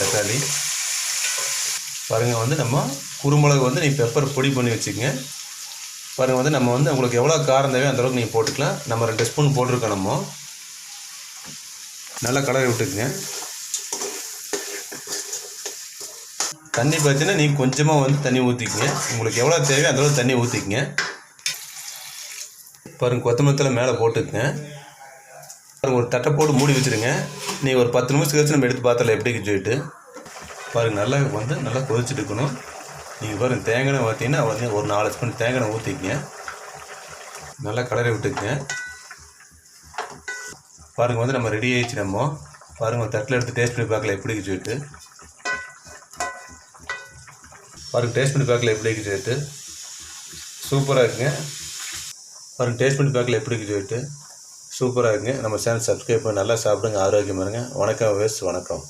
தக்காளி பாருங்கள். வந்து நம்ம குருமிளகு வந்து நீங்கள் பெப்பர் பொடி பண்ணி வச்சுக்கங்க. பாருங்கள் வந்து நம்ம வந்து உங்களுக்கு எவ்வளோ காரம் தேவையோ அந்தளவுக்கு நீங்கள் போட்டுக்கலாம். நம்ம 2 ஸ்பூன் போட்டிருக்கோம். நம்ம நல்லா கலரி விட்டுக்குங்க. தண்ணி பார்த்தீங்கன்னா நீங்கள் கொஞ்சமாக வந்து தண்ணி ஊற்றிக்கங்க. உங்களுக்கு எவ்வளோ தேவையோ அந்தளவுக்கு தண்ணி ஊற்றிக்கங்க. பாருங்கள் கொத்தமல்லி தழை மேலே போட்டுக்குங்க. பாருங்கள் ஒரு தட்டை போட்டு மூடி வச்சுருங்க. நீங்கள் ஒரு 10 நிமிஷம் கழிச்சு நம்ம எடுத்து பார்த்தல எப்படி சொல்லிட்டு பாருங்கள். நல்லா வந்து நல்லா கொதிச்சுட்டு இருக்கணும். நீங்கள் பாருங்கள் தேங்காய் பார்த்தீங்கன்னா வந்து ஒரு 4 ஸ்பூன் தேங்காய் ஊற்றிக்கங்க. நல்லா கலரி விட்டுக்குங்க. பாருங்கள் வந்து நம்ம ரெடி ஆகிடுச்சு. நம்ம பாருங்கள் ஒரு தட்டில் எடுத்து டேஸ்ட் பண்ணி பார்க்கல எப்படி சொல்லிட்டு பாருங்கள். டேஸ்ட் பண்ணி பார்க்கல எப்படி சொல்லிட்டு சூப்பராக இருக்குங்க. பாருங்கள் டேஸ்ட் பண்ணி பார்க்கல எப்படி சொல்லிட்டு சூப்பராக இருக்குங்க. நம்ம சேனல் சப்ஸ்கிரைப் பண்ணி நல்லா சாப்பிடுங்க. ஆரோக்கியமாக இருங்க. வணக்கம். வணக்கம்.